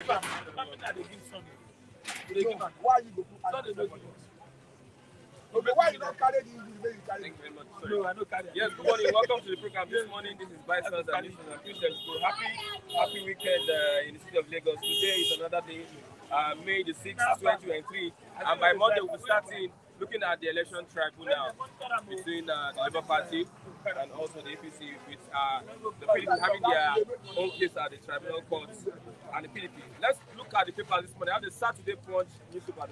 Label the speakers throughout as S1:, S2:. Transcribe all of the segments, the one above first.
S1: Why you go to okay, why you not carry the way you carry?
S2: Thank you very much.
S1: No, I don't carry.
S2: Yes, good morning. Welcome to the program. This morning, this is Vice and this is Christian School. Happy weekend in the city of Lagos. Today is another day, May the 6th, 2023. And by Monday, we'll be starting looking at the election tribunal between the Labour Party and also the APC, with the PDP having their own case at the tribunal courts and the PDP. Let's look at the paper this morning. I have the Saturday Punch newspaper,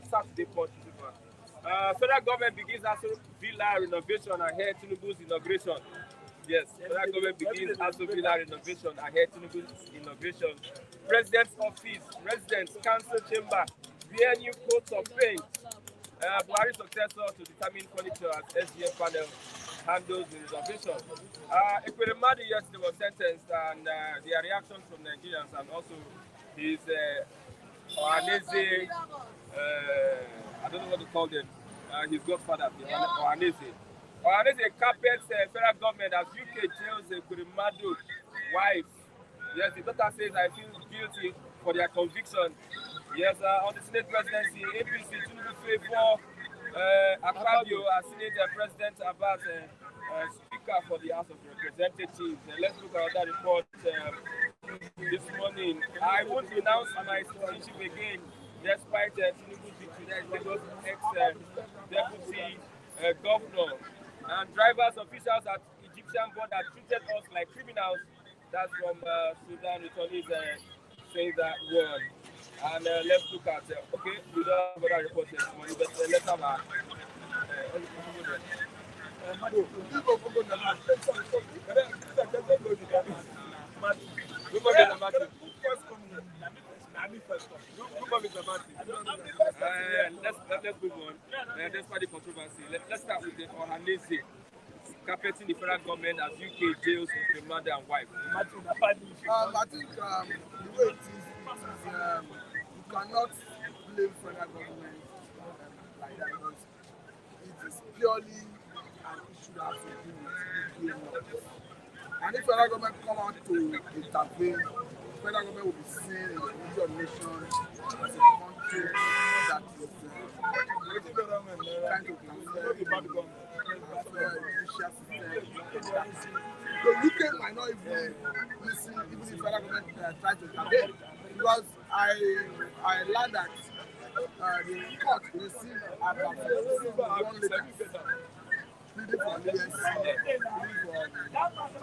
S2: federal government begins Aso Villa renovation ahead Tinubu'S inauguration. Yes, federal government begins Aso Villa renovation ahead Tinubu'S inauguration. President's office, residents, council chamber, wear new coats of paint. Buhari successor to determine furniture as SGF panel handles the renovation. Ekweremadu yesterday was sentenced, and their reactions from Nigerians and also his Ohaneze, I don't know what to call them, his godfather, Ohaneze. Ohaneze carpets federal government as UK jails Ekweremadu wife. Yes, the daughter says, I feel guilty for their conviction. Yes, on the Senate presidency, APC, Tinubu favor Akpabio as Senate President Abbas, Speaker for the House of Representatives. Let's look at that report this morning. I won't renounce my citizenship again, despite Tinubu's victory. That is Lagos ex-deputy governor. And drivers, officials at Egyptian border treated us like criminals. That's from Sudan returnees saying that word. And let's look at, okay, we don't have other reports this morning, but let's have a let's move on. Despite the controversy, let's start with the Ohaneze carpeting the federal government as UK jails with the mother and wife.
S1: I think the way it is, you cannot blame federal government like that, because it is purely an issue that has to do with UK laws. And if federal government come out to intervene, federal government will be seen in the United Nations as a country that is trying to transfer the judicial system. The UK might not even listen, even if federal government tries to intervene, because I learned that the court received about 1 letter pleading for leniency,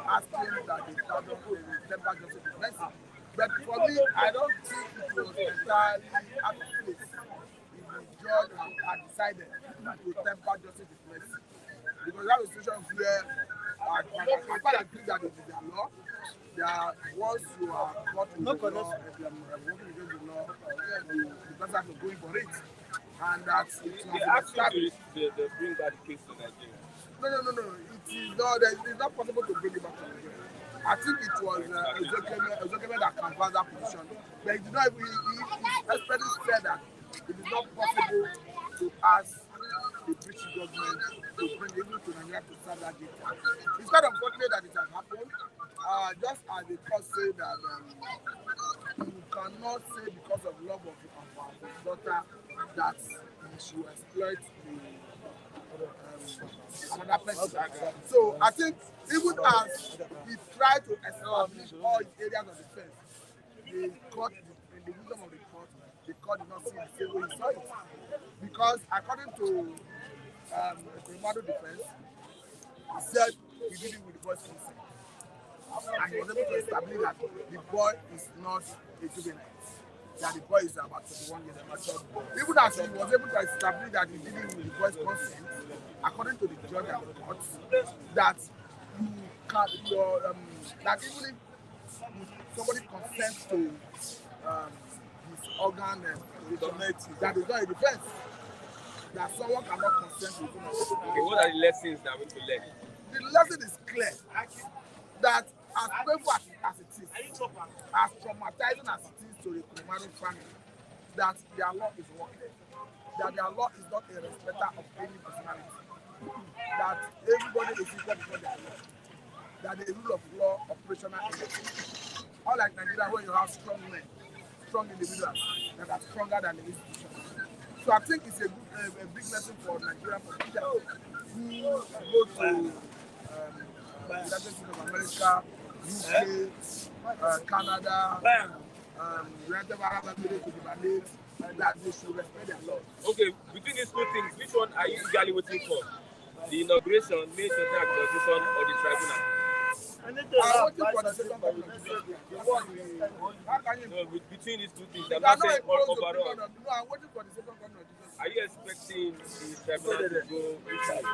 S1: asking that they pardon the temper justice with mercy. But for me, I don't think it was entirely out of place if the judge had decided to temper justice with mercy. Because that was a situation where I quite agree that it is their law. That once you are caught with the law, if you are working against the law, the person has to go in for it. And that it
S2: They asked you to bring back the case to Nigeria.
S1: No. It's not possible to bring it back to Nigeria. I think it was Ezekeme that canvassed that position. But he did not even, he especially said that it is not possible to ask the British government to bring it to Nigeria to serve that data. It's quite unfortunate that it has happened. Just as the court said that you cannot say because of love of his daughter that he should exploit another person. So I think even as he tried to establish all his areas of defense, the court, in the wisdom of the court did not see the same way he saw it. Because according to Ekweremadu defense, he said he did it with the boy's consent. And he was able to establish that the boy is not a juvenile, that the boy is about 21 years old. Even as he was able to establish that he did it with the boy's consent, according to the judge and the court, that you can, that even if somebody consents to his organ that is not a defense, that someone cannot consent to it.
S2: Okay, what are the lessons that we can learn?
S1: The lesson is clear, that as painful as it is, as traumatizing as it is to the Ekweremadu family, that their law is working, that their law is not a respecter of any personality, that everybody is equal before their law, that the rule of law operational in it. Unlike Nigeria, where you have strong men strong individuals that are stronger than the institution. So I think it's a big lesson for Nigerian politicians who go to United States of America, UK, Canada, United Arab Emirates to debate that they should respect their laws.
S2: Okay, between these two things, which one are you eagerly waiting for? The inauguration, May 29th inauguration, or the tribunal?
S1: I'm waiting for the second government. How can you?
S2: No, between these two things, I'm
S1: You are
S2: not
S1: not
S2: saying
S1: opposed to
S2: overall.
S1: no, I'm waiting for the second government.
S2: Are you expecting the tribunal to go inside?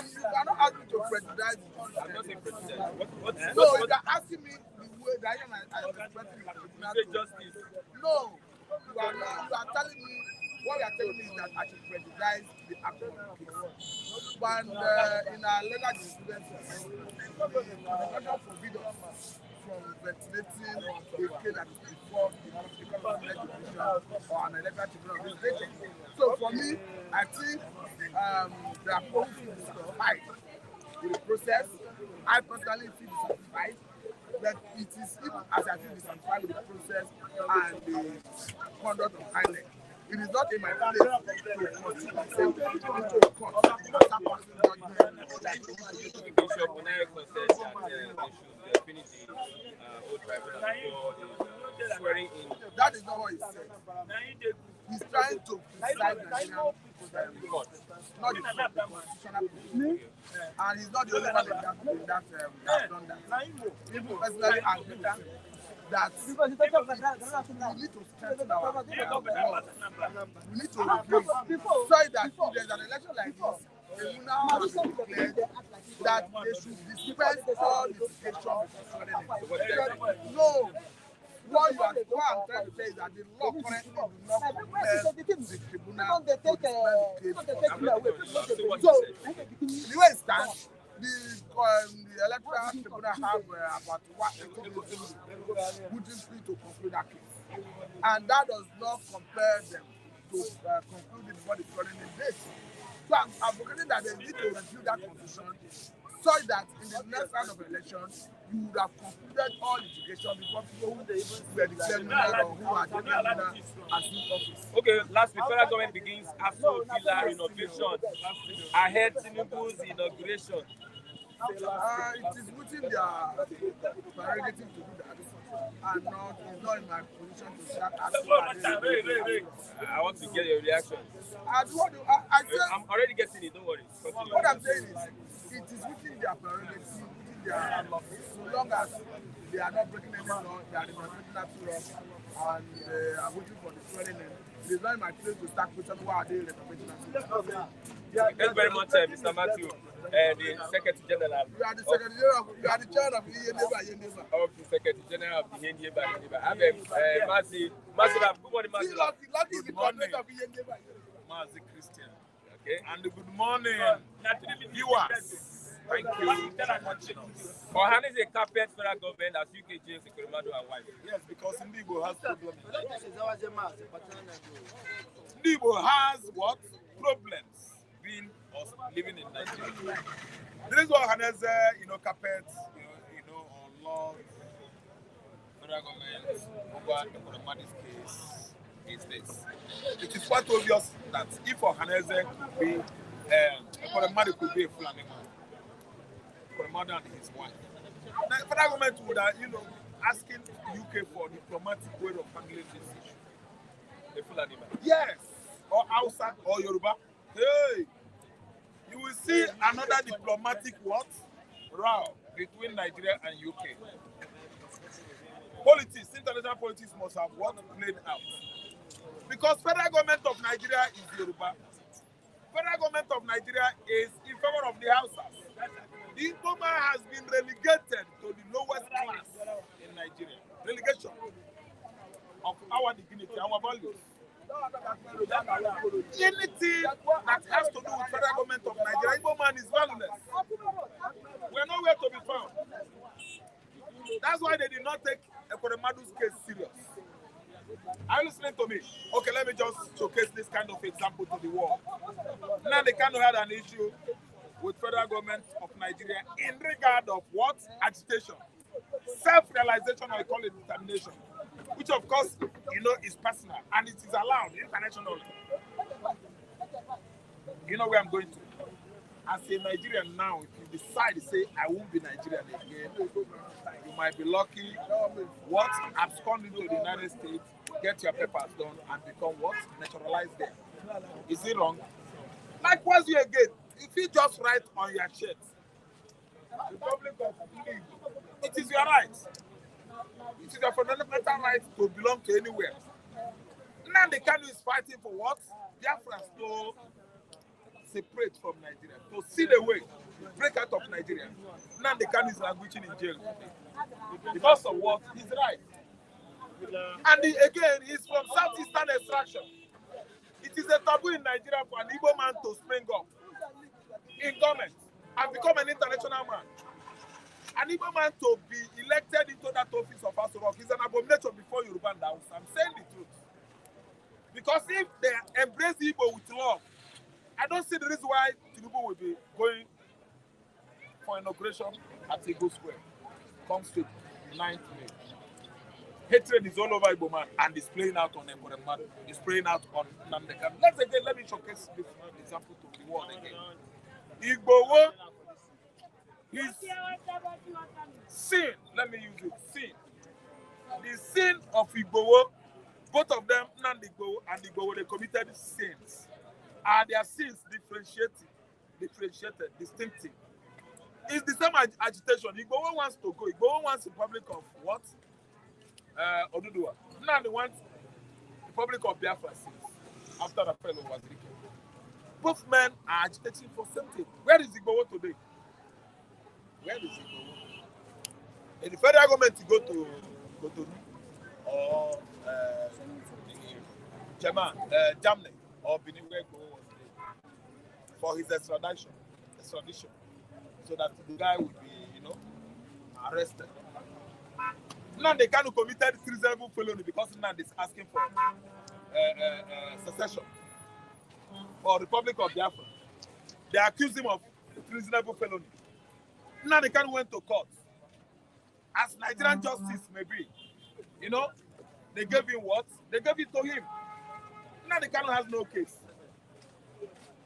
S1: You cannot ask me to prejudice the
S2: I'm not saying president. What,
S1: No, if you're asking me the way that I am expecting the tribunal
S2: say
S1: to...
S2: justice?
S1: No, you are not. You are telling me, what you are telling me is that I should prejudice the outcome of the case. But in our legal jurisprudence, the constitution forbids us from ventilating a case that is before because of legislation or an electoral tribunal of this nature. So for me, I think there are problems to be satisfied with the process. I personally feel dissatisfied, but it is even as I feel dissatisfied with the process and the conduct of INEC. It is not in my place to constitute myself into a court and start passing judgment like
S2: Bishop Onayeko said that they should finish the old tribunal before the swearing in.
S1: That is not what he said. He's trying to decide Nigerian
S2: court.
S1: not the constitutional position. And he's not the only one that has done that. People personally agree with him that we need to strengthen our laws. We need to replace so that if there's an election like this, they will now have declared that they should dispense all litigation before swearing in. No. What I'm trying to say is that the law currently do not compel the tribunal to dispense the case. So, the way it stands, the electoral tribunal have about 180 days putting free to conclude that case. And that does not compel them to conclude it before the swearing in date. So I'm advocating that they need to review that constitution so that in the next round of elections, you would have concluded all litigation before people who were declared winner or who are declared winner assume office.
S2: Okay, last week, federal government begins ASO Villa renovation ahead Tinubu'S inauguration.
S1: It is within their prerogative to do that, and it's not in my position to start asking.
S2: I want to get your reaction.
S1: I'm
S2: already getting it, don't worry. Continue.
S1: What I'm saying is, it is within their prerogative, within their law, so long as they are not breaking any law, they are implementing that law, and they are waiting for the swearing in. It is not in my place to start questioning why are they renovating that.
S2: Thank you very much, Mr. Matthew, the Secretary General.
S1: You are the Secretary General. You are the chair of the Yeneba.
S2: Of the Secretary General of the Yeneba. I'm Mazi. Good morning, Mazi.
S1: Good morning,
S3: Mazi Christian.
S2: Okay.
S3: And good morning, viewers. Thank you for watching us.
S2: Ohana is a carpet federal government as UK jails Ekuremadu and wife.
S3: Yes, because Ndibo has problems. Ndibo has what? Problems being or living in Nigeria. There is what Ohana carpet, on law, federal government, over Ekurimadu's case is this. It is quite obvious that if Ohaneze could be, Ekuremadu could be a Fulani man. Ekuremadu and his wife. The federal government would have, asking UK for diplomatic way of handling this issue. A Fulani man. Yes. Or Hausa or Yoruba. Hey. You will see another diplomatic row between Nigeria and UK. Politics, international politics must have played out. Because federal government of Nigeria is Yoruba. Federal government of Nigeria is in favor of the Hausas. The Igbo has been relegated to the lowest class in Nigeria. Relegation of our dignity, our values. Anything that has to do with federal government of Nigeria, Igbo man is valueless. We're nowhere to be found. That's why they did not take Ekuremadu's case serious. Are you listening to me? Okay, let me just showcase this kind of example to the world. Now they kind of had an issue with federal government of Nigeria in regard of what? Agitation. Self-realization, or I call it determination. which of course, you know, is personal and it is allowed internationally. You know where I'm going to? As a Nigerian now, if you decide to say, I won't be Nigerian again, you might be lucky. What? Abscond into the United States, get your papers done, and become what? Naturalized there. Is it wrong? Likewise, you again, if you just write on your shirt, Republic of Leave, it is your right. It is your fundamental right to belong to anywhere. Now the Kanu is fighting for what? Biafrans to separate from Nigeria, to see the way, break out of Nigeria. Now the Kanu is languishing in jail today. Because of what? He's right. And again, he's from Southeastern extraction. It is a taboo in Nigeria for an Igbo man to spring up in government and become an international man. An Igbo man to be elected into that office of House of Rock is an abomination before Yoruba and Hausa. I'm saying the truth. Because if they embrace Igbo with love, I don't see the reason why Tinubu will be going for inauguration at Eagle Square. Comes to 9th May. Hatred is all over Igbo man and it's playing out on Ekweremadu. It's playing out on Namdekan. Let me showcase this example to the world again. Igbo, his sin, let me use it, sin. The sin of Igbo, both of them, Nandigbo and Igbo, they committed sins. And their sins differentiated, distinctive. It's the same agitation. Igbo wants to go. Igbo wants the Republic of what? Oduduwa. Now they want the Republic of Biafra since after the fellow was taken. Both men are agitating for something. Where is Igbo today? Where is Igbo? In the federal government to go to Cotonou or Germany or Benin where Igbo was today for his extradition, so that the guy will be, you know, arrested. Now they can't committed treasonable felony because now is asking for secession for Republic of Biafra. They accuse him of treasonable felony. Now they can't went to court. As Nigerian justice may be, you know, they gave him what? They gave it to him. Now the Kanu has no case.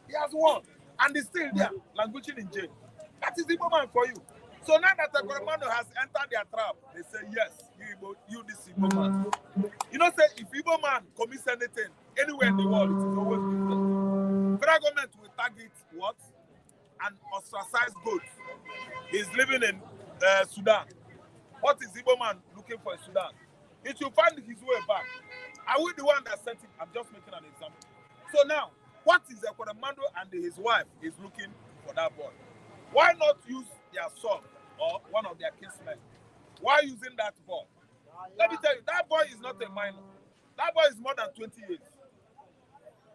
S3: He has won. And he's still there, languishing in jail. That is the moment for you. So now that the Ekweremadu has entered their trap, they say, yes, you this Igbo man. You know, say, if Igbo man commits anything, anywhere in the world, it is always different. Federal government will target what? An ostracized goat. He's living in Sudan. What is Igbo man looking for in Sudan? He should find his way back. Are we the one that sent him? I'm just making an example. So now, what is Ekweremadu and his wife is looking for that boy? Why not use their son or one of their kinsmen? Why using that boy? Let me tell you, that boy is not a minor. That boy is more than 20 years.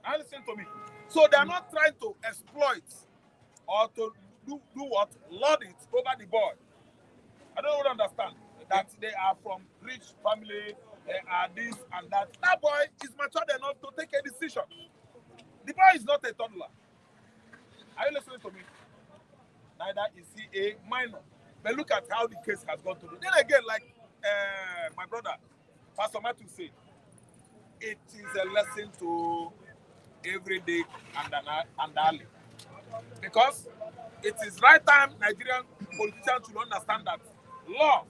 S3: Now listen to me. So they are not trying to exploit or to do what? Lord it over the boy. I don't really understand that they are from rich family, they are this and that. That boy is matured enough to take a decision. The boy is not a toddler. Are you listening to me? Neither is he a minor. But look at how the case has gone to. Then again, like my brother, Pastor Matthew said, it is a lesson to every day and early. Because it is right time Nigerian politicians should understand that law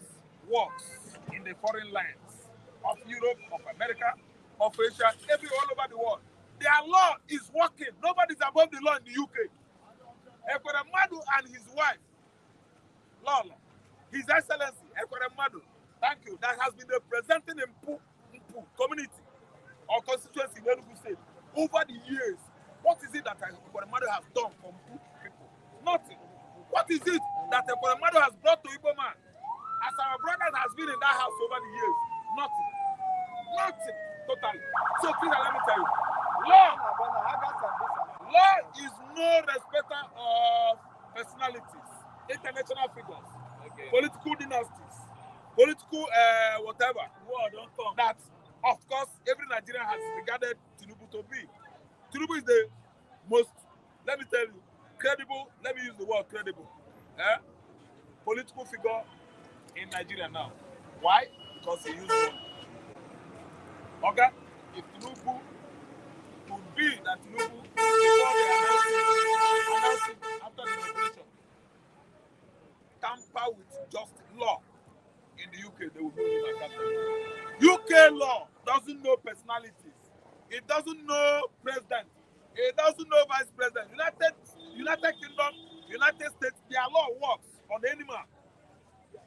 S3: works in the foreign lands of Europe, of America, of Asia, all over the world. Their law is working. Nobody's above the law in the UK. Ekweremadu and his wife, Lola, His Excellency Ekweremadu, thank you, that has been representing Mpu community or constituency in Enugu State over the years. What is it that Ekweremadu has done for Mpu people? Nothing. What is it that Ekweremadu has brought to Igbo man? As our brother has been in that house over the years, nothing. Nothing. Totally. So please let me tell you, law is no respecter of personalities, international figures, political dynasties, political whatever. That, of course, every Nigerian has regarded Tinubu to be. Tinubu is the most, let me tell you, credible, let me use the word credible, political figure in Nigeria now. Why? Because he used money. Okay? If Tinubu could be that Tinubu, before they announce it after the inauguration, tamper with just law in the UK, they will know him as that. UK law doesn't know personalities. It doesn't know president. It doesn't know vice president. United Kingdom, United States, their law works on any man.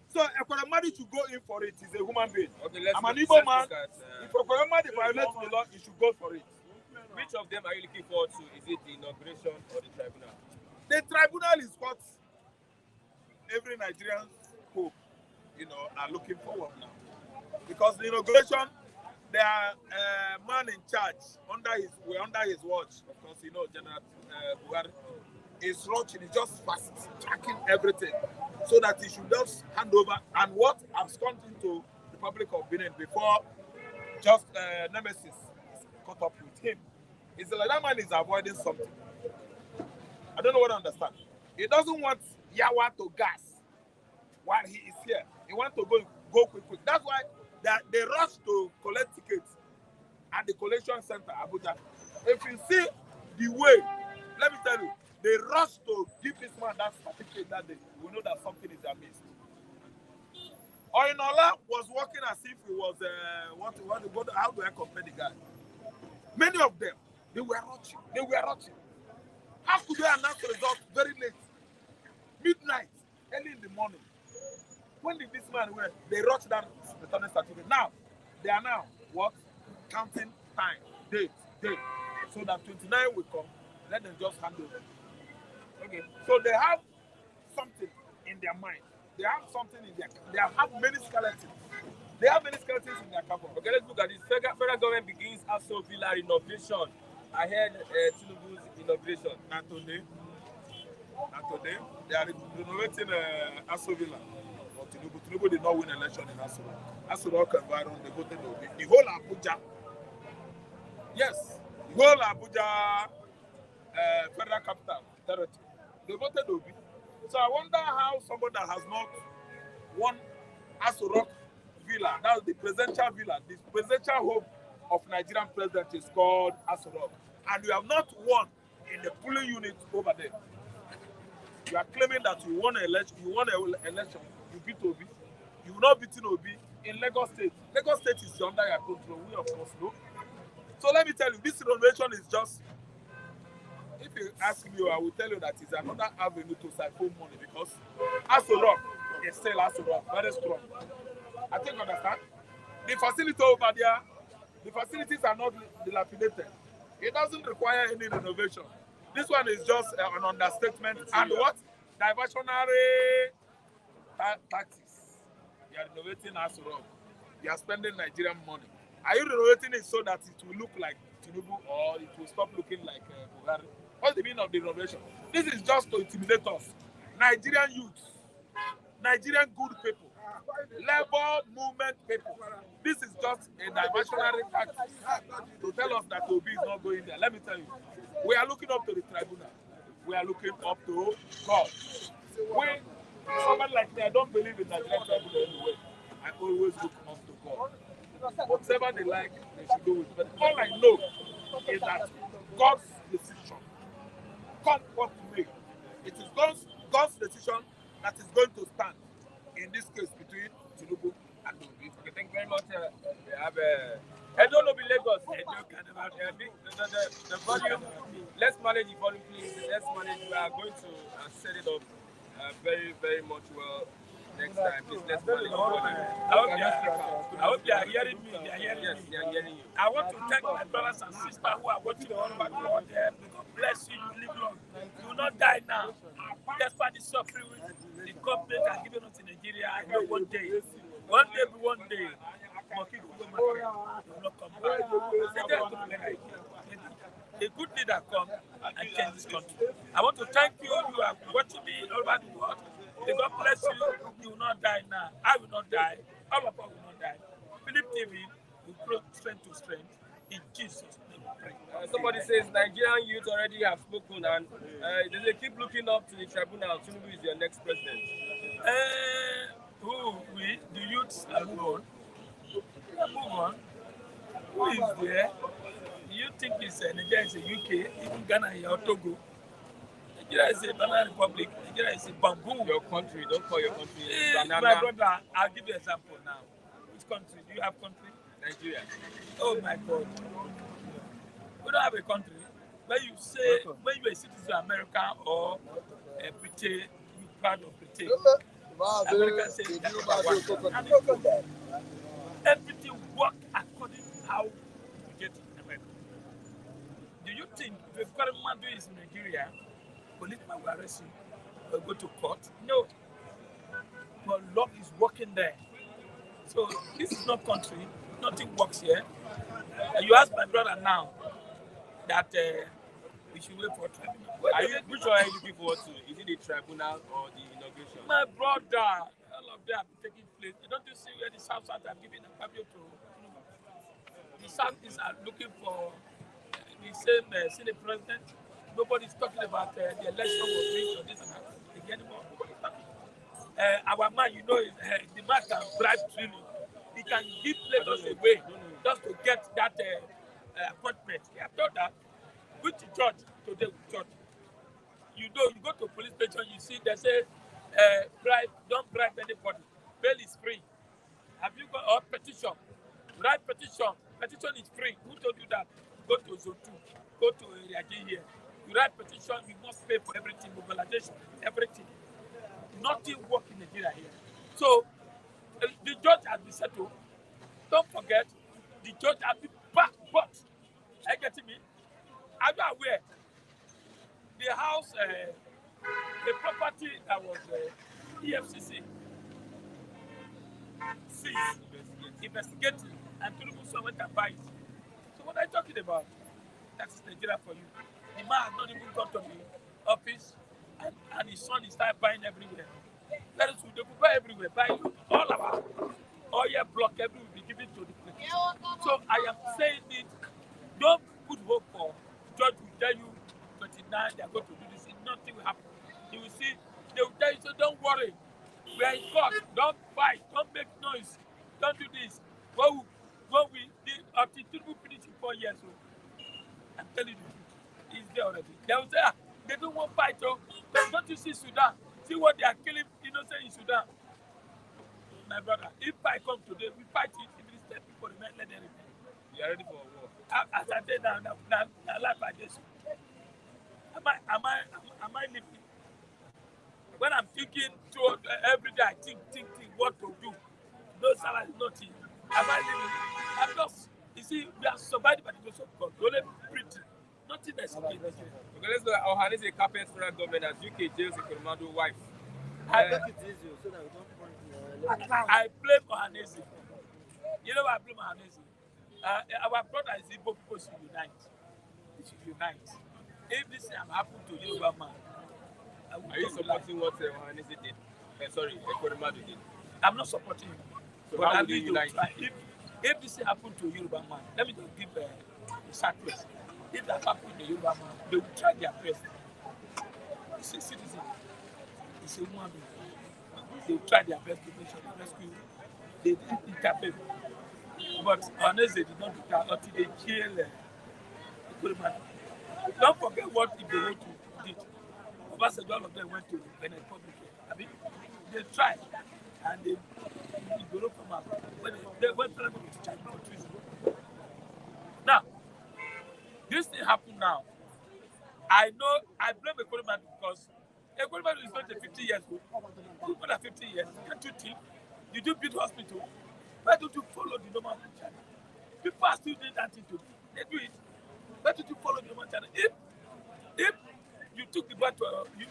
S3: So Ekweremadu should go in for it. He's a human being.
S2: Okay, let's
S3: I'm an
S2: look
S3: Igbo man.
S2: at,
S3: If Ekweremadu violates the law, he should go for it.
S2: which of them are you looking forward to? Is it the inauguration or the tribunal?
S3: The tribunal is what every Nigerian hope, are looking forward now. Because the inauguration, there are man in charge under his watch. Of course, General Buhari is rushing, he's just fast tracking everything, so that he should just hand over. And what absconded into the Republic of Benin before just Nemesis is caught up with him. It's like that man is avoiding something. I don't know what I understand. He doesn't want Yawa to gas while he is here. He wants to go quick. That's why they rush to collect tickets at the collection center, Abuja. If you see the way, let me tell you, they rush to give this man that certificate that day. We know that something is amiss. Oyinola was working as if he was, how do I compare the guy? Many of them, they were rushing. How could they announce the result very late? Midnight, early in the morning. When did this man went? They rushed that returning certificate. Now, they are now, what? Counting time, date. So that 29 will come, let them just hand over. Okay. So they have something in their mind. They have many skeletons. They have many skeletons in their cupboard.
S2: Okay, let's look at this. Federal government begins Aso Villa renovation ahead Tinubu's inauguration.
S3: Not today. They are renovating Aso Villa. But Tinubu did not win election in Aso. Aso Rock environment, they voted Obi. The whole Abuja. Yes. The whole Abuja federal capital territory. They voted Obi. So I wonder how somebody that has not won Aso Rock Villa, that's the presidential villa, the presidential home of Nigerian president is called Aso Rock. And you have not won in the polling unit over there. You are claiming that you won an election, you beat Obi. You will not beat Obi in Lagos State. Lagos State is under your control, we of course know. So let me tell you, this renovation is just, if you ask me, I will tell you that it's another avenue to siphon money, because Aso Rock is still Aso Rock, very strong. I think you understand. The facility over there, the facilities are not dilapidated. It doesn't require any renovation. This one is just an understatement. And what? Diversionary taxes. You are renovating Aso Rock. You are spending Nigerian money. Are you renovating it so that it will look like Tinubu, or it will stop looking like Buhari? What's the meaning of the renovation? This is just to intimidate us. Nigerian youths, Nigerian good people, labor movement people. This is just a diversionary tactic to tell us that Obi is not going there. Let me tell you, we are looking up to the tribunal. We are looking up to God. Someone like me, I don't believe in Nigerian tribunal anyway. I always look up to God. Whatever they like, they should do it. But all I know is that God's decision, come what may, it is God's decision that is going to stand in this case between Tinubu and Obi.
S2: Okay, thank you very much. We have Edo no be Lagos. The volume. Let's manage the volume, please. Let's manage. We are going to set it up very, very much well next time. Please, let's manage the volume.
S4: I hope you are hearing me. They are hearing
S2: Yes,
S4: me.
S2: we are hearing you.
S4: I want to thank my brothers and sisters who are watching all over the world. God bless you. You live long. You will not die now. Despite the suffering the government are giving us in Nigeria, I know one day, Monkey will not come back. A good leader come and change this country. I want to thank you. You are watching me all over the world. May God bless you. You will not die now. I will not die. All of us will not die. Philip TV will grow strength to strength. In Jesus' name we pray.
S2: Somebody says Nigerian youth already have spoken, and they keep looking up to the tribunal. Tinubu is your next president.
S4: The youths are move on. who is there? You think it's Nigeria is a UK, even Ghana or Togo. Nigeria is a banana republic. Nigeria is a bamboo.
S2: Your country, don't call your country banana.
S4: My brother, I'll give you an example now. Which country? Do you have country?
S2: Nigeria.
S4: Oh my God. We don't have a country. When you say, when you're a citizen of America or Britain, you're part of Britain. America says that's number one. And everything work according to how you get to America. Do you think if a foreign man is in Nigeria, policeman will arrest you or go to court? No. But law is working there. So this is not country. Nothing works here. You ask my brother now that we should wait for tribunal.
S2: Which one are you looking forward to? Is it the tribunal or the inauguration?
S4: My brother, all of them have taking place. Don't you see where the South are giving a pabio to? The Southeast are looking for the same Senate president. Nobody's talking about the election was rigged or this and that anymore. Nobody's talking. Our man, you know, the man can bribe freely. He can give Lagos away just to get that appointment. He have done that. Which judge today will judge? You know, you go to a police station, you see they say, don't bribe anybody. Bail is free. Have you got or petition? Write petition. Petition is free. Who told you that? Go to Zone 2. Go to Area G here. You write petition, you must pay for everything, mobilization, everything. Nothing works in Nigeria here. So the judge has been settled. Don't forget, the judge has been back. But are you getting me? Are you aware? The house, the property that was EFCC seized, investigating, and Tinubu'S went and buy it. So what are you talking about? That's Nigeria for you. The man has not even gone to the office, and his son is started buying everywhere. That is, they could buy everywhere, buy all our oil block, everywhere will be given to the place. So I am saying it, don't put hope for judge will tell you 29, they are going to do this, nothing will happen. You will see, they will tell you, so don't worry. We are in court, don't fight, don't make noise, don't do this. When we did until Tinubu finish in 4 years, so I'm telling you, he's there already. They will say, they don't want fight, but don't you see Sudan? See what they are killing innocent in Sudan. My brother, if I come today, we fight it. If it is 10 people, let them remain.
S2: You are ready for a war?
S4: As I said now, life I just. Am I living? When I'm thinking every day, I think what to do. No salary, nothing. Am I living? I'm just, you see, we are survived by the grace of God. Only pretty. Nothing else. Okay,
S2: let's go. Our is a carpet federal government as UK jails a commando wife.
S5: I take it easy so that we don't point.
S4: I blame Ohanese. You know why I blame Ohanese? Our brother is Igbo people should unite. We should unite. If this thing happened to Yoruba man,
S2: are you supporting what Ohanese did? Sorry, Ekonomadu did.
S4: I'm not supporting him.
S2: So
S4: but
S2: how would you unite?
S4: If this thing happened to Yoruba man, let me just give a sacrifice. If that happened to Yoruba man, they will try their best. It's a citizen. It's a human being. They will try their best to make sure they rescue. They didn't intervene. But honestly, they did not do that until they kill the man. Don't forget what Iberotu did. Obasanjo, all of them went to Benin Republic. I mean, they tried and they Iberotu come out. When they went to Chinese countries. Now, this thing happened now. I know I blame Ekonomadu because Ekonomadu is not 50 years old. More than 50 years. Can't you think? You do build hospital. Why don't you follow the normal channel? People are still doing that thing to me. They do it. Why don't you follow the normal channel? If you took the boy to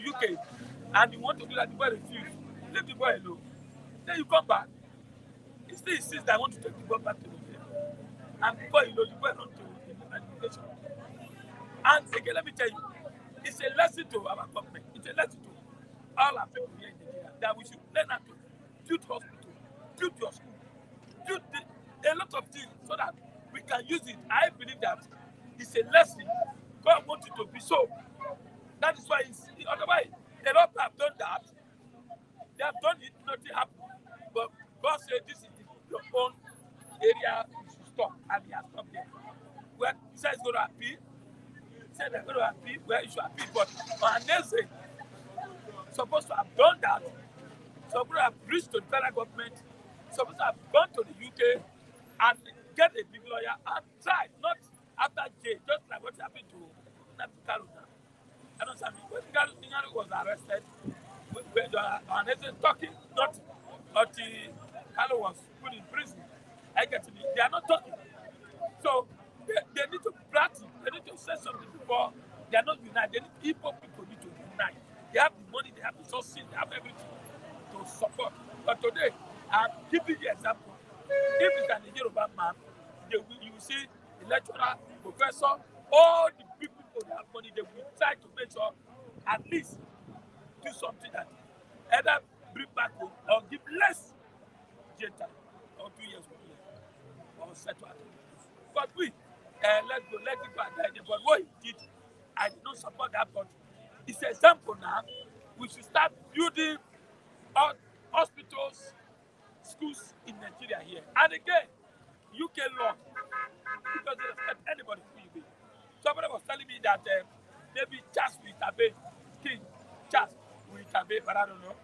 S4: UK and you want to do that, the boy refused. Leave the boy alone. Then you come back. He still insists that I want to take the boy back to Nigeria. And before you know, the boy run to Inauguration. And again, let me tell you, it's a lesson to our government. It's a lesson to all our people here in Nigeria that we should learn how to build hospital, build your school, build a lot of things so that we can use it. I believe that it's a lesson. God wants it to be so. That is why otherwise, a lot have done that. They have done it, nothing happened. But God said, this is your own area, you should stop, and he has stopped there. Well, he said he's going to appeal. He said they're going to appeal. Well, he should appeal, but Ohaneze supposed to have done that. Supposed to have reached to the federal government. Supposed to have gone to the UK and get a big lawyer and try, not after jail, just like what happened to Kalu now. I don't know, when Kalu was arrested, when Ohaneze talking, not until Kalu was put in prison. I get to me, they are not talking. So they need to practice, they need to say something before they are not united. Igbo people need to unite. They have the money, they have the resources, they have everything to support. But today, I'm giving the example. If it's an Yoruba man, you will see the lecturer, professor, all the people who have money, they will try to make sure at least do something that either bring back home or give less jail time or 2 years or settle. But let's go, let it go and die. But what he did, I did not support that. But it's an example now. We should start building hospitals, schools in Nigeria here. And again, UK law, because they respect anybody who you be. Somebody was telling me that maybe Charles will intervene, King Charles will intervene, but I don't know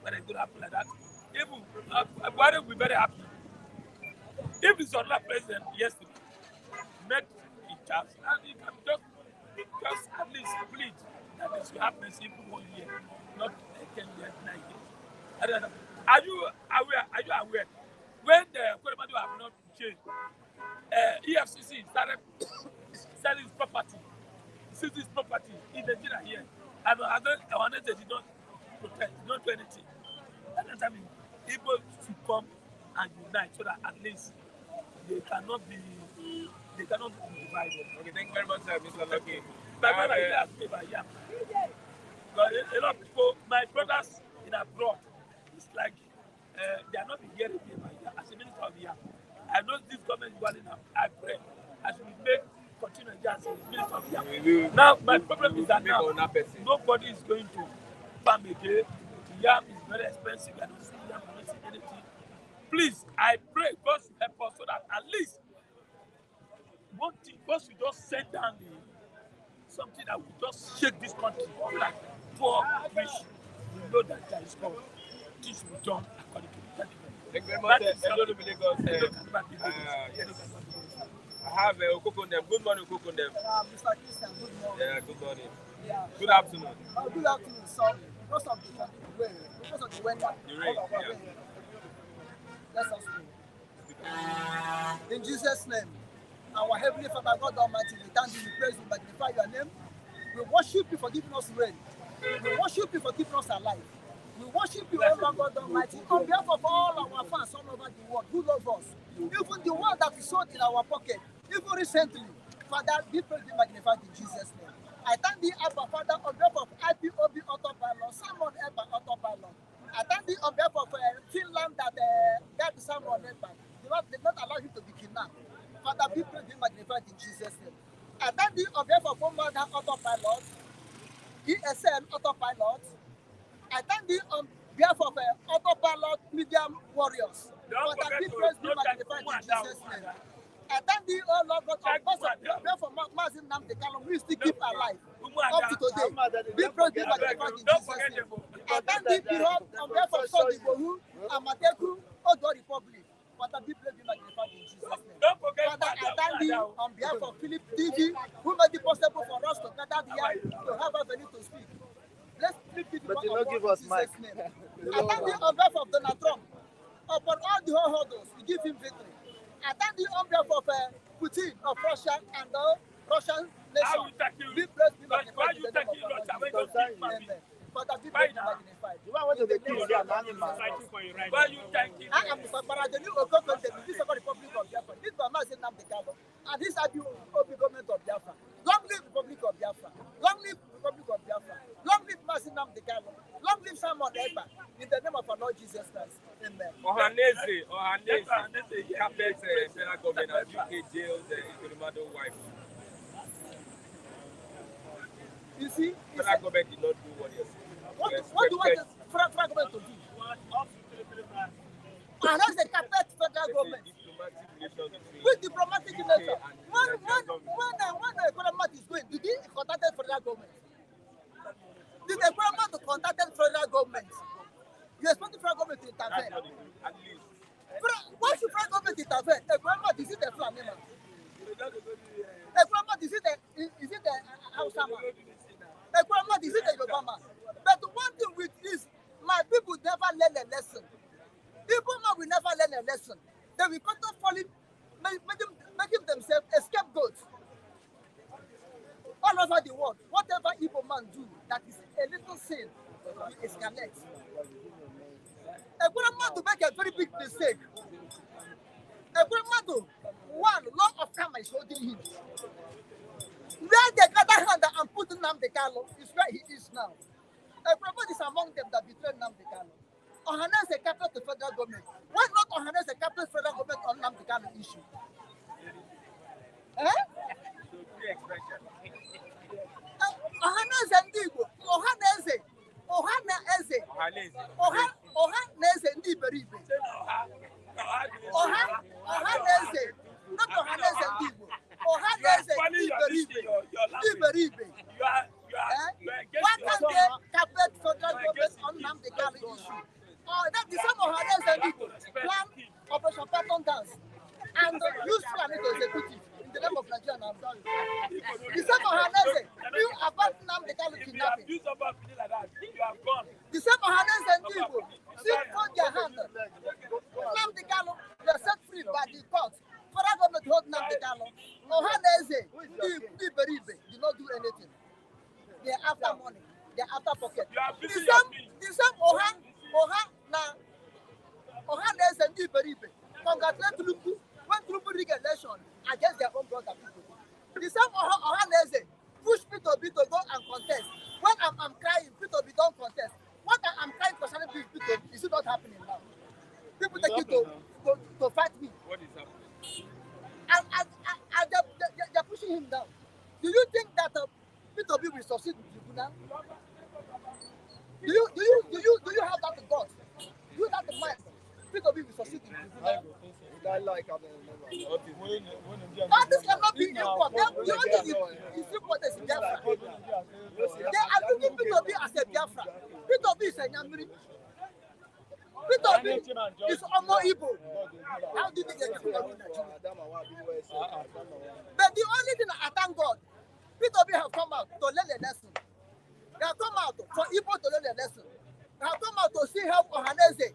S4: whether it's going to happen like that. Even Buhari will be very happy. If it's another president yesterday, met in Charles, and he can just at least plead that this will happen in 1 year, not 10 years, 9 years. I don't know. Are you aware? When the Koremadu have not changed, EFCC started selling his property, seizing his property in Nigeria here, and Ohaneze did not protest, did not do anything. At that time, Igbo should come and unite so that at least they cannot be divided.
S2: Okay, thank you very much, Mr. Lucky.
S4: My brother here has paid by yam. But a lot of people, my brothers in abroad, it's like they are not hearing me by yam. As a minister of yam, I know this government is running now. I pray as we make continue as a minister of yam. Now, my problem is that now nobody is going to farm again. Yam is very expensive. I don't see yam, I don't see anything. Please, I pray God should help us so that at least one thing, God should just send down something that will just shake this country like poor rich. We know that there is God. This will be done according to the judgment.
S2: Thank you very much. I have Okokondem. Good morning, Okokondem.
S1: Mr. Christian, good morning.
S2: Yeah, good morning.
S1: Yeah.
S2: Good afternoon.
S1: Good afternoon, sorry. Because of the weather.
S2: The rain, yeah.
S1: Let us pray. In Jesus' name, our Heavenly Father, God Almighty, we thank you, we praise you, magnify your name. We worship you for giving us rain. We worship you for keeping us alive. We worship you, O Lord God Almighty, on behalf of all our fans all over the world who love us. Even the one that is sold in our pocket, even recently. Father, be praised, be magnified in Jesus' name. I thank thee, Abba Father, on behalf of IPOB Autopilot, Simon Elba Autopilot. I thank thee on behalf of Finland that got Simon Elba. Did not allow him to be kidnapped. Father, be praised, be magnified in Jesus' name. I thank thee on behalf of Omega Autopilot, ESL Autopilot. I thank thee on behalf of Autopilot Medium Warriors. Father, be praised, be magnified in Jesus' name. I thank thee, oh Lord God, on behalf of Mazin Namdekalo, we still keep alive up to today. Be praised, be magnified in Jesus' name. I thank thee, behold, on behalf of Sodi Bohu, Amateku, Odo Republic. Father, be praised, be magnified in Jesus' name. Father, I thank thee on behalf of Philip TV, who made it possible for us to gather here to have a venue to speak. Let's speak to the one of God in Jesus' name. I thank thee on behalf of Donald Trump. Upon all the whole hurdles, we give him victory. I thank the on behalf of Putin of Russia and the Russian nation. Be praised, be magnified in the name of our Lord Jesus. Amen. Father, be praised, be magnified.
S5: You want to kill an animal?
S4: Why you thanking?
S1: I am the Paparadeni Okoko, the Municipal Republic of Biafra. This is Mazin Namdekalo. And this is the government of Biafra. Long live Republic of Biafra. Long live Republic of Biafra. Long live Mazin Namdekalo. Long live Simon Elba. In the name of our Lord Jesus Christ. Amen.
S2: Ohaneze, carpet federal government at UK jails Kurumado wife.
S1: You see,
S2: Federal government did not do what he said.
S1: what do you want the federal government to do? And that's the carpet federal government.
S2: relations
S6: With
S2: between
S6: diplomatic
S2: UK
S6: relations.
S2: and
S6: When
S2: Nigerian government?
S6: the economy is going, did he contact the federal government? Did the economy contact the federal government? You expect the federal government to intervene?
S2: That's what they do, at least.
S6: Why should federal government intervene? The economy is it the Flamengo? The economy is it the Hausa man? The economy is it the Yoruba man? But one thing with this, my people never learn a lesson. People will never learn a lesson. They will continue falling, making themselves a scapegoat. All over the world, whatever evil man do that is a little sin, he escalates. A good man to make a very big mistake. A good man to one law of karma is holding him. Where they gather hand and put Nnamdi Kanu is where he is now. A prophet is among them that betrayed Nnamdi Kanu. Ohana is a capital to federal government. Why not Ohana is a capital federal government on Nnamdi Kanu issue? Eh?
S2: So, free expression.
S6: Ohana is Ndigo. Ohana is Ndi Beribe. Ohana is not Ohana is Ndigo. Ohana is Ndi Beribe. Why can't they capture federal government on Nnamdi Kanu issue? That the same Ohana is Ndigo plan Operation Patton Dance and use Fulani to execute it in the name of Nigeria and Abdul. The same Ohana knew about Nnamdi Kanu kidnapping. The same Ohana and Ndigo still hold their hand. Nnamdi Kanu were set free by the court. Federal government hold Nnamdi Kanu. Ohana Ndi Beribe did not do anything. They are after money. They are after pocket. The same Ohana and Ndi Beribe congratulate Tinubu when Tinubu rig election against their own brother people. The same Ohana push P2B to go and contest. When I'm crying, P2B don't contest. What I'm crying concerning P2B is it not happening now? People take it to fight me.
S2: What is happening?
S6: And they're pushing him down. Do you think that P2B will succeed with Tribunal? Do you have that God? Do you have the mind? P2B will succeed in Tribunal. But this cannot be import. The only thing is import is Biafra. They are looking P2B as a Biafra. P2B is a Nyamiri. P2B is Omo Igbo. How do you think they can come in Nigeria? But the only thing I thank God, P2B have come out to learn a lesson. They have come out for Igbo to learn a lesson. They have come out to see how Ohaneze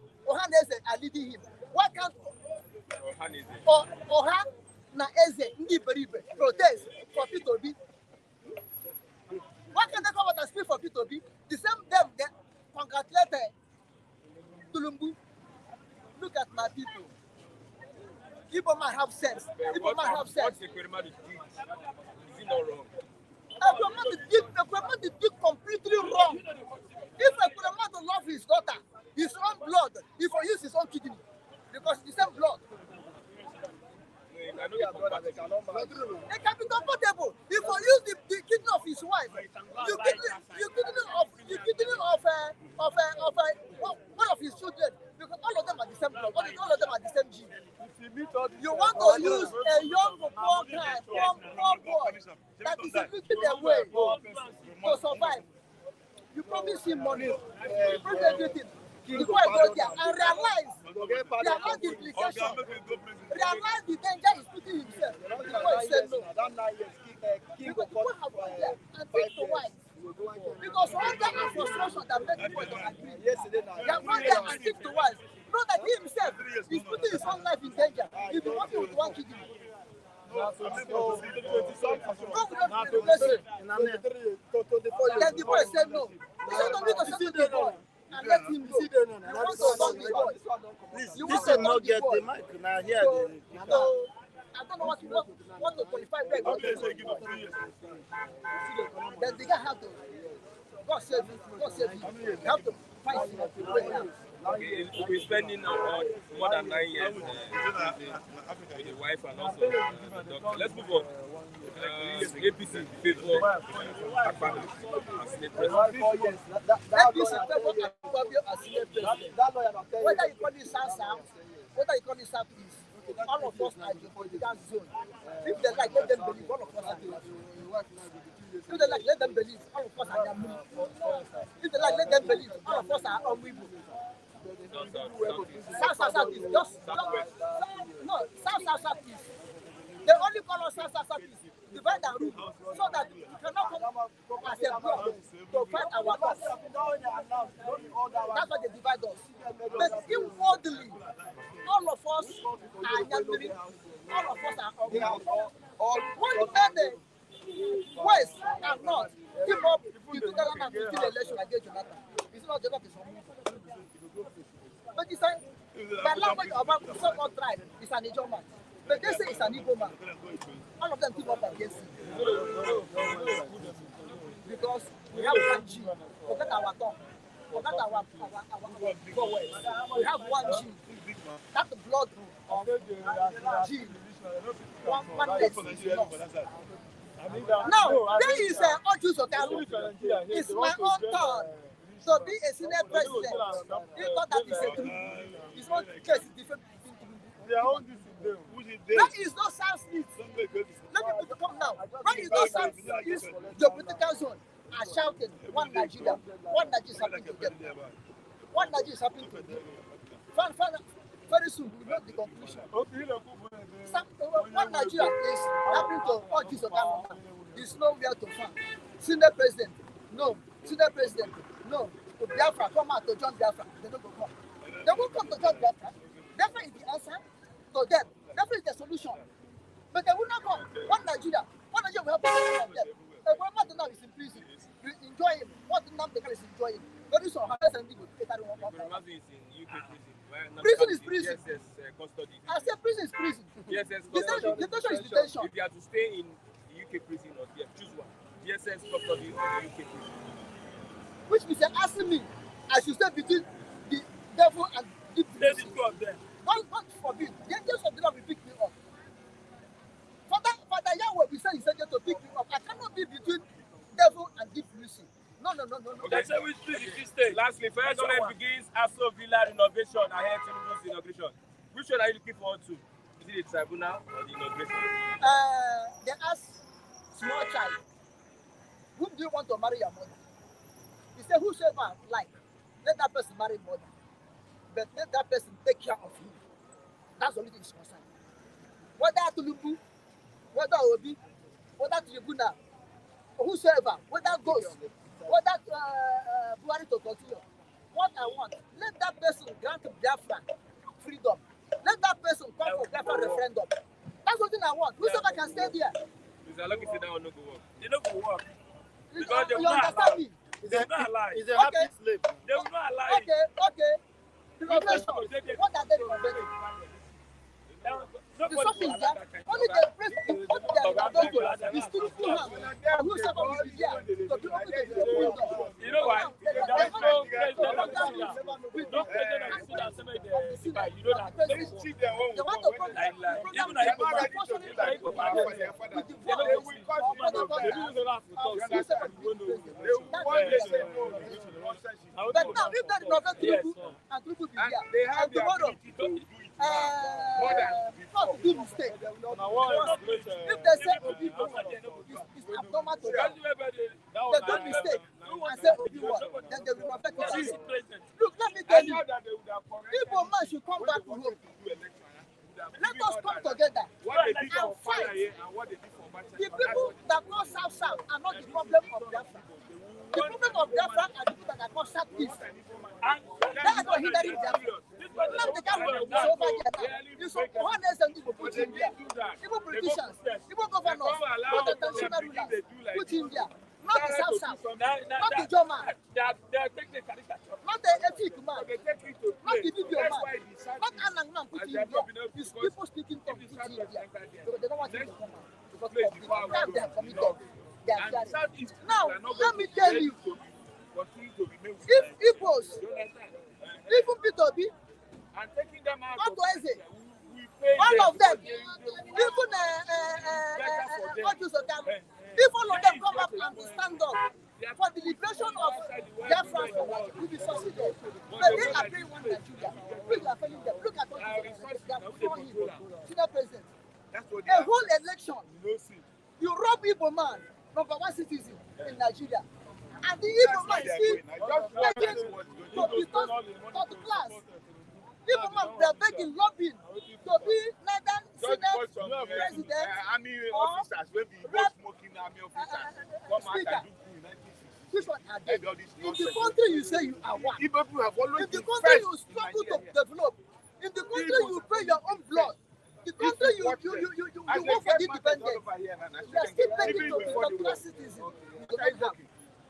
S6: are leading him. Why can't Ohana Eze Ndi Beribe protest for P2B? Why can't they come out and speak for P2B? The same them they congratulate Tulumbu. Look at my people. Igbo might have sense. Igbo might have sense.
S2: What's the Ekweremadu did? Is it not wrong?
S6: Ekweremadu did completely wrong. If Ekweremadu love his daughter, his own blood, he will use his own kidney because it's the same blood. It can be compatible. If you use the kidney of his wife, you kidney of one of his children, because all of them are the same blood. All of them are the same gene. You want to use a young poor guy, poor boy that is looking their way to survive. You promise him money, you promise everything. The boy goes there and realize the implications. Realize the danger he's putting himself. The boy said no. Because the boy have gone there and think twice. Because one day of frustration that makes the boy to agree. They have gone there and think twice. Know that he himself is putting his own life in danger. He'll be working with one kidney. God will not replace him. Then the boy said no. He said no need to settle the boy. And let him go. You want to talk the boy. You want to talk the boy. So, I don't know what you want to qualify back. Then the guy have to, God save him. You have to fight him.
S2: Okay, we're spending more than 9 years with the wife and also the doctor. Let's move on. APC favor Akpabio as state president.
S6: APC favor Akpabio as state president. Whether you call it South, whether you call it Southeast, all of us are geopolitical zone. If they like, let them believe all of us are If they like, let them believe all of us are Yamu. If they like, let them believe all of us are Onwibu. South is just no, South is. They only call us South is divide and rule so that we cannot come as a block to fight our cause. That's why they divide us. But inwardly, all of us are Yamiri, all of us are Onwibu. When the West and North give up the 2015 election against Jonathan, it's not Jonathan, it's Onwibu. But it's by language of so-called tribe, it's an Ijo man. But they say it's an Igbo man. All of them team up against him. Because we have one G. Forget our tongue. Forget our words. We have one G. That's the blood of G. One legs is enough. Now, there is Oju Sokaru. It's my own turn to be a senior president. He thought that is a truth. His own case is different. That is not South East. Let me come now. That is not South East. The political zone are shouting, one Nigeria is happening to them. One Nigeria is happening to them. Very soon we will know the conclusion. One Nigeria is happening to all this Okada. There's nowhere to find. Senior president, no. Senior president, no. To Biafra, come out to join Biafra. They don't go come. They won't come to join Biafra. Biafra is the answer to them. Biafra is the solution. But they will not come. One Nigeria will help them. What now is in prison. You enjoy him. What now the guy is enjoying. Very soon, how does people take that one? Prison is prison.
S2: Custody.
S6: I said prison is prison.
S2: Detention
S6: is detention.
S2: If you have to stay in the UK prison or choose one. DSS custody or the UK prison.
S6: Which means they're asking me, I should stay between the devil and the prison. God forbid. The angels of the Lord will pick me up. Father Yahweh will send his angel to pick me up. I cannot be between devil and deep prison. No.
S2: Okay. Lastly, federal government begins Aso Villa renovation ahead of Tinubu'S inauguration. Which one are you looking forward to? Is it the tribunal or the inauguration?
S6: They ask small child, whom do you want to marry your mother? He said, whosoever like, let that person marry mother. But let that person take care of you. That's the only thing is concerned. Whether Tinubu, whether Obi, whether Tribunal, whosoever, whether Ghost, whether Buhari to continue. What I want, let that person grant Biafra freedom. Let that person come for Biafra referendum. That's what I want. Whosoever can stay there.
S2: Mr. Lucky said that will not go work.
S4: They don't go work.
S6: Because you understand me?
S4: They will not allow it.
S5: He's a happy slave.
S4: They will not allow it.
S6: Okay. Renovation. What are they renovating? The something is that only the president, only the government is still to have. And whosoever will be there to be open to the window.
S4: You know why? There is no president of Syria. No president of Syria somewhere there. You know that.
S6: They want to program.
S4: Even I go back.
S6: But now, if they renovate Tinubu and Tinubu be there, and tomorrow, not to do mistake. If they say Obi is abnormal to them, they do mistake and say Obi won, then they will affect it. Look, let me tell you, Igbo man should come back to home. Let us come together and fight. The people that go south are not the problem of Biafra. The problem of Biafra are the people that go southeast. They are not hindering Biafra. Now the guy will be over here now. You saw 100 people put in there. Even politicians, even governors, not the traditional rulers put in there. Not the south, not the German, not the ethnic man, not the video man, not Anang man put in there. It's people speaking to put in there. Because they don't want him to come out. Because they are committed. They are carrying. Now, let me tell you, if Igbos, even P2B, not to Eze, all of them, even Oju Sokaru, if all of them come up and stand up for the liberation of Biafra from Nigeria. We will succeed there. But they are playing one Nigeria. We are failing them. Look at what they are before him, senior president. A whole election. You rob Igbo man, number one citizen in Nigeria. And the Igbo man is still begging to be third class. Igbo man, they are begging, lobbying to be neither Senate president
S3: army
S6: or
S3: officers wey be go smoking army officers come out and do coup in 1960.
S6: which one are they?
S3: All this
S6: In the
S3: nonsense.
S6: country you say you are one.
S3: Igbo people have always
S6: In the
S3: been
S6: country
S3: first
S6: you
S3: in
S6: struggle to
S3: Nigeria.
S6: develop. In the country you pay your own blood. The country you work for the independence. You are still begging to be third class citizens. You don't have.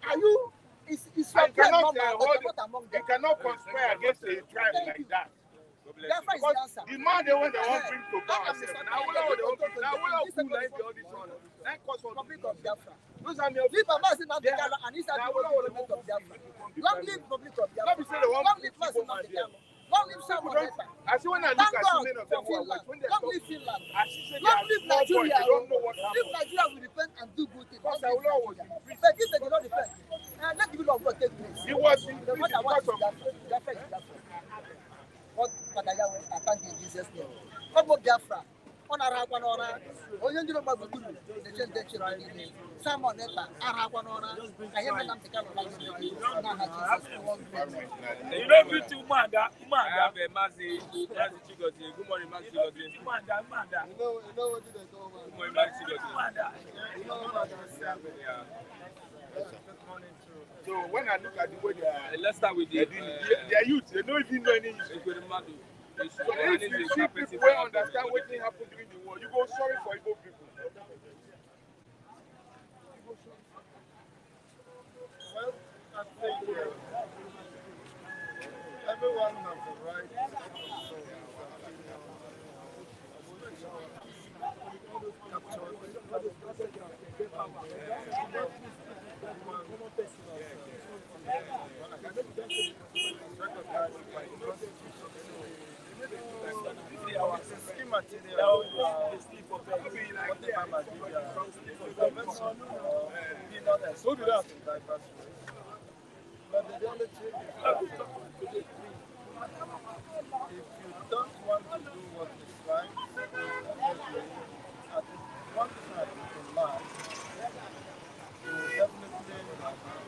S6: Are you? Is your friend normal or you're not among them?
S3: You cannot conspire against a tribe like that.
S6: Biafra is the
S3: Because
S6: answer.
S3: the man they want bring to power. Now we all do all this one. That cause for
S6: Republic of Biafra.
S3: those are me.
S6: Leave Mama Nnamdi Kanu and he's the government of Biafra. Long live Republic of Biafra.
S3: Let me say the one
S6: Long live Mazi Nnamdi Kanu. Long live Sam Oneka.
S3: I see when I look
S6: Thank
S3: at
S6: God
S3: so many of them
S6: for
S3: who are
S6: Finland.
S3: white, when they
S6: Long
S3: talk,
S6: live Finland.
S3: I see say they
S6: Long
S3: are
S6: live
S3: small boys,
S6: Nigeria.
S3: they don't know what
S6: If
S3: happened.
S6: Nigeria will repent and do good things,
S3: Because
S6: long live
S3: our law was
S6: Nigeria.
S3: increased.
S6: But if they do not repent, let the will of God take place.
S3: It was
S6: The
S3: increased
S6: what I want
S3: because
S6: is
S3: of
S6: Biafra. Biafra is Biafra. What Father Yahweh, I thank you in Jesus' name. Come on, Biafra. On Aragua Nora, Oyendro Maguru, the Generation of Simon Neta, Aragua Nora, I have an Amtaka.
S4: You know, good to Umanda,
S2: I
S4: Umanda,
S2: have a Mazi Chigozi. Good morning, Mazi Chigozi.
S4: Umanda, Umanda,
S1: You know what did I go over?
S2: Good morning, Mazi Chigozi.
S4: Umanda.
S2: Yeah.
S3: so when I look at the way they are,
S2: Let's start with
S3: they're
S2: the
S3: doing it, they are youth, they don't even know any issue. So if you see people who understand what happened during the war, you go sorry for Igbo people.
S5: Well, I think everyone has the right scheme material, whatever material, convention, peanut and so diverse ways. But the reality is that if you don't want to do what is right, definitely at one time in life, you will definitely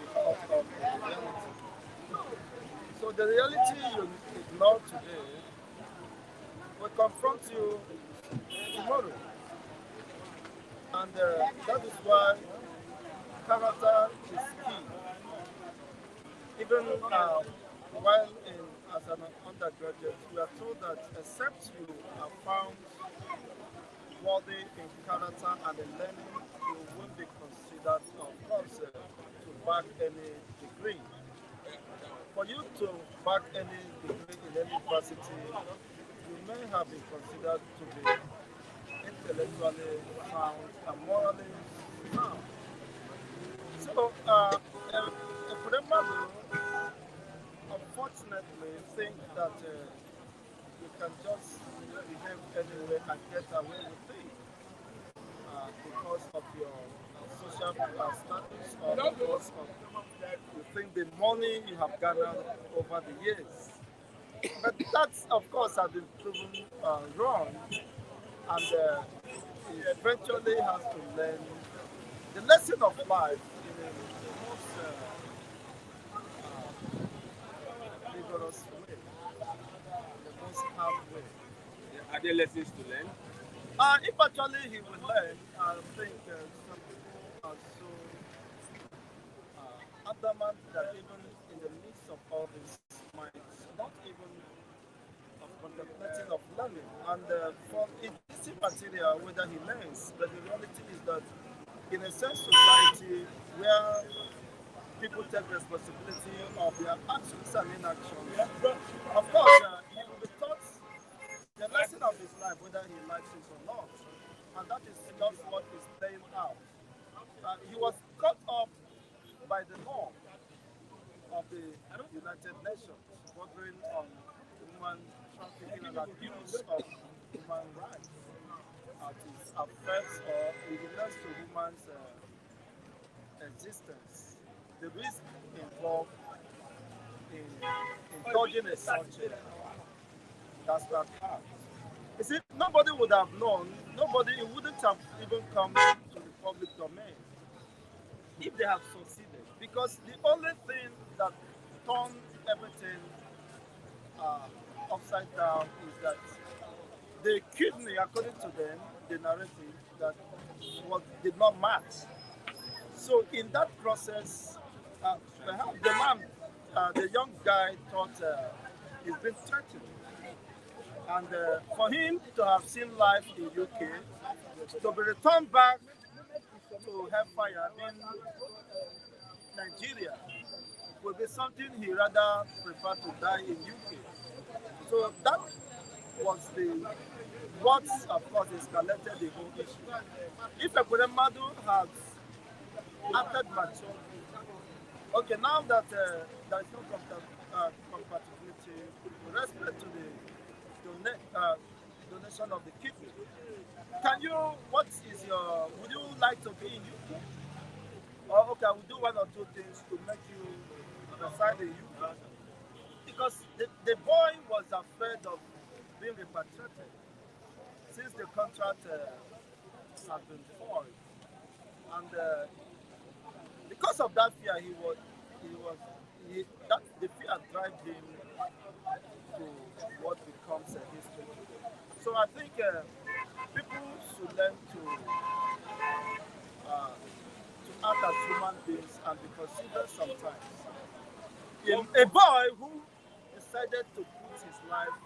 S5: be caught up with the reality. So the reality you ignore today will confront you tomorrow. And that is why character is key. Even while as an undergraduate, we are told that except you are found worthy in character and in learning, you won't be considered, of course, to back any degree. For you to back any degree in any university, you may have been considered to be intellectually sound and morally sound. So, Efremadu unfortunately think that you can just behave anyway and get away with it because of your social status or because of you think the money you have garnered over the years. But that, of course, has been proven wrong, and he eventually has to learn the lesson of life in the most rigorous way, the most hard way.
S2: Are there lessons to learn?
S5: If actually he will learn, I think some people are so adamant that even in the midst of all this might not even of contemplating of learning. And for it is immaterial whether he learns, but the reality is that in a sense society where people take responsibility of their actions and inactions, of course he will be taught the lesson of his life whether he likes it or not. And that is just what is playing out. He was caught up by the law of the United Nations, bordering on human trafficking and abuse of human rights. It affects or it relates to human's existence. the risk involved in indulging in such that fact. You see, nobody would have known, nobody, it wouldn't have even come to the public domain if they have succeeded. Because the only thing that turned everything uh, upside down is that the kidney, according to them, the narrative, that did not match. So in that process, perhaps the man, the young guy thought he's been threatened. And for him to have seen life in UK, to be returned back to hellfire in Nigeria, would be something he rather prefer to die in UK. So that was what of course escalated the whole issue. If Ekweremadu had acted maturely, okay, now that there is no compatibility with respect to the donation of the kidney, can you, what is your, would you like to be in UK? Or okay, I will do one or two things to make you reside in UK. Because the boy was afraid of being repatriated since the contract had been forged. And because of that fear, that the fear drive him to what becomes a history today. So I think people should learn to act as human beings and be considered sometimes. A boy who decided to put his life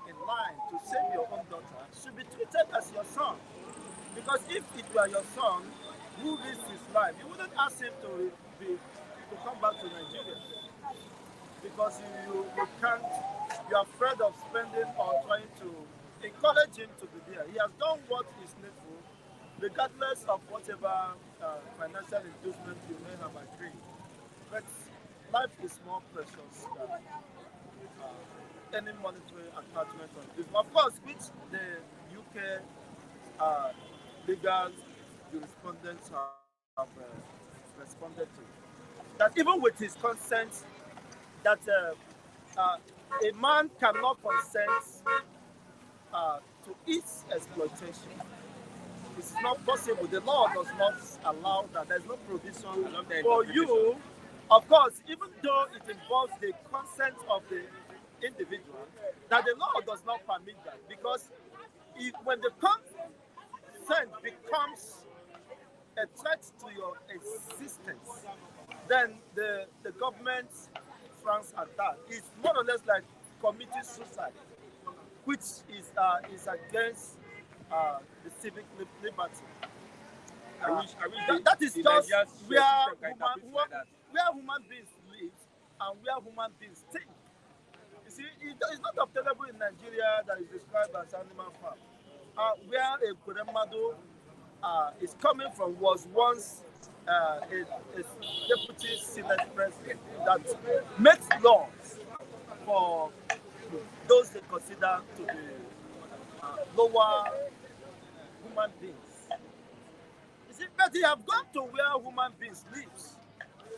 S5: in line to save your own daughter should be treated as your son. Because if it were your son who risked his life, you wouldn't ask him to come back to Nigeria. Because you can't, you're afraid of spending or trying to encourage him to be there. He has done what is needful, regardless of whatever financial inducement you may have agreed. But life is more precious than any monetary attachment on this. Of course, which the UK legal jurisprudence have responded to. That even with his consent, that a man cannot consent to its exploitation. It's not possible. The law does not allow that. There's no provision for you. Of course, even though it involves the consent of the individual, that the law does not permit that. Because when the consent becomes a threat to your existence, then the government frowns at that. It's more or less like committing suicide, which is against the civic liberty.
S2: I wish
S5: That is just where
S2: where
S5: human beings live and where human beings think. You see, it's not obtainable in Nigeria that is described as animal farm. Where a Ekweremadu is coming from was once a deputy senate president that makes laws for those they consider to be lower human beings. You see, but he have gone to where human beings live.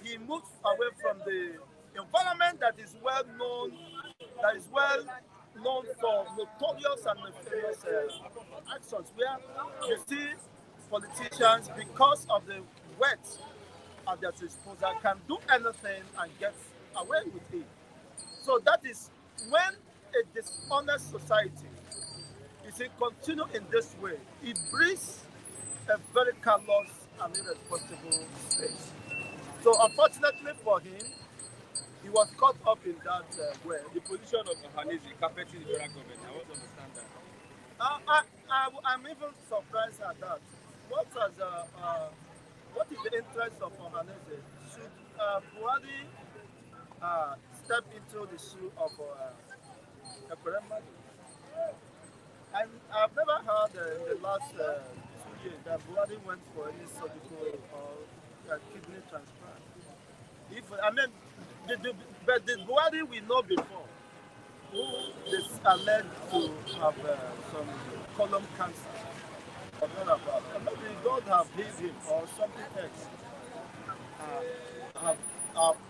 S5: He moved away from the environment that is well known for notorious and nefarious actions, where you see politicians, because of the wealth at their disposal, can do anything and get away with it. So that is when a dishonest society, you see, continue in this way, it breeds a very callous and irresponsible state. So unfortunately for him, he was caught up in that way.
S2: the position of Ohanese carpeting the federal government. I want to understand that.
S5: I'm even surprised at that. What is the interest of Ohanese? Should Buhari step into the shoe of Ekweremadu? And I've never heard in the last 2 years that Buhari went for any surgical or kidney transplant. But the Buhari we know before, who is alleged to have some colon cancer, or not about, or maybe God have healed him or something else.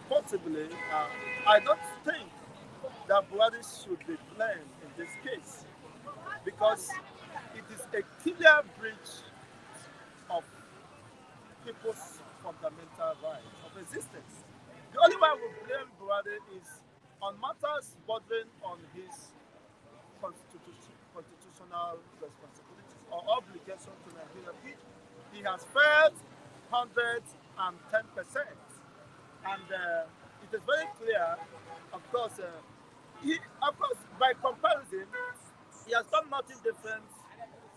S5: possibly, I don't think that Buhari should be blamed in this case because it is a clear breach of people's fundamental rights of existence. The only way we blame Buhari is on matters bordering on his constitutional responsibilities or obligation to Nigeria. He has failed 110%. And it is very clear, of course, by comparison, he has done nothing different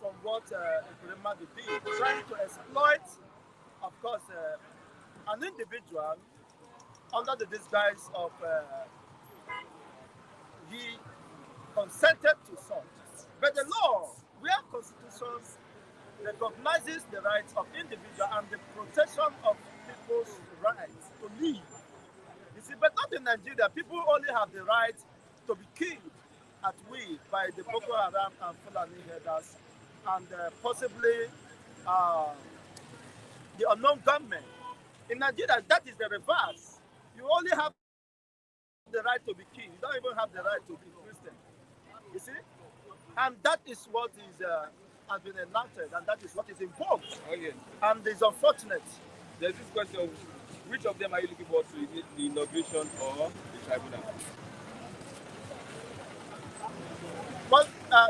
S5: from what Nkrumah did, trying to exploit, of course, an individual under the disguise of he consented to such. But the law, where constitutions recognizes the rights of individuals and the protection of people's rights to live. You see, but not in Nigeria. People only have the right to be killed at will by the Boko Haram and Fulani herders, and possibly the unknown gunmen. In Nigeria, that is the reverse. You only have the right to be killed. You don't even have the right to be Christian. You see? And that is what is has been enacted, and that is what is invoked.
S2: Okay.
S5: And it's unfortunate.
S2: There's this question: which of them are you looking forward to? Is it the inauguration or the tribunal?
S5: Well,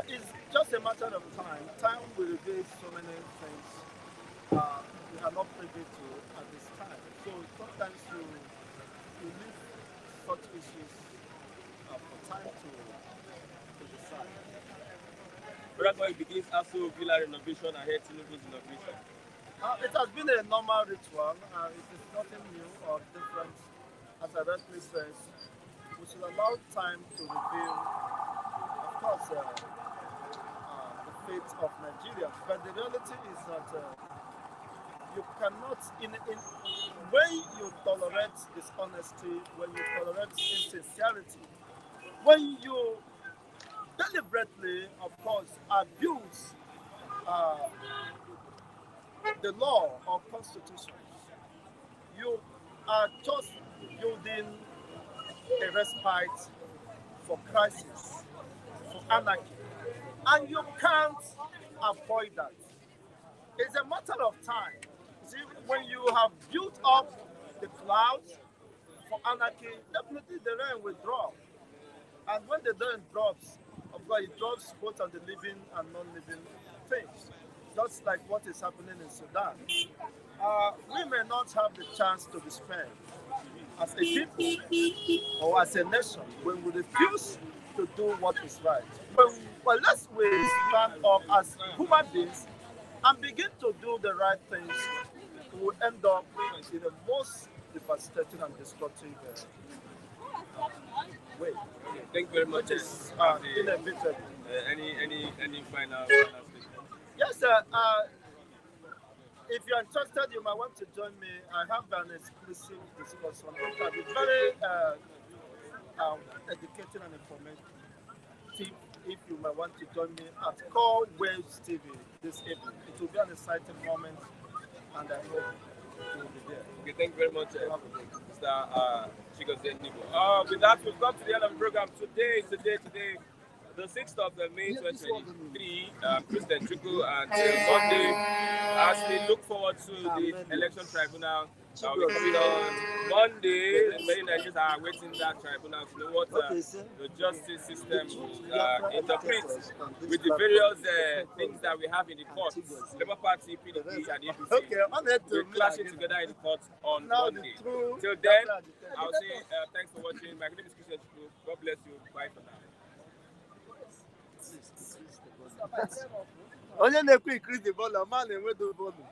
S5: it's just a matter of time. Time will reveal so many things we are not privy to at this time. So sometimes you leave such issues for time to decide.
S2: Paraguay begins also Villa renovation ahead Tinubu'S inauguration.
S5: It has been a normal ritual. It is nothing new or different. As I rightly says, we should allow time to reveal, of course, the fate of Nigeria. But the reality is that you cannot, when you tolerate dishonesty, when you tolerate insincerity, when you deliberately, of course, abuse the law or constitution, you are just building a respite for crisis, for anarchy, and you can't avoid that. It's a matter of time. See, when you have built up the clouds for anarchy, definitely the rain will drop. And when the rain drops, of course, it drops both on the living and non-living things, just like what is happening in Sudan. We may not have the chance to be spared as a people or as a nation when we refuse to do what is right. Well, let's we stand up as human beings and begin to do the right things. We will end up in the most devastating and destructive way.
S2: Okay, thank you very much.
S5: Which is inevitable.
S2: Any final statement?
S5: Yes, sir. If you're interested, you might want to join me. I have an exclusive discussion. It will be very educating and informative. If you might want to join me at Call Waves TV this evening, it will be an exciting moment, and I hope you will be there.
S2: Okay, thank you very much, Mr. Chigozie Nibo. With that, we've come to the end of the program. Today, the 6th of May 2023, President Chukwu until Monday, as we look forward to the election tribunal that will be coming on Monday. Many Nigerians are awaiting that tribunal to know what the justice system will interpret with the various things that we have in the courts. Labour Party, PDP, and APC. We're clashing together in the courts on Monday. Till then, I'll say thanks for watching. My name is Christian Chukwu. God bless you. Bye for now.
S5: Onye na-ekwe increase the volume, man enwe the volume.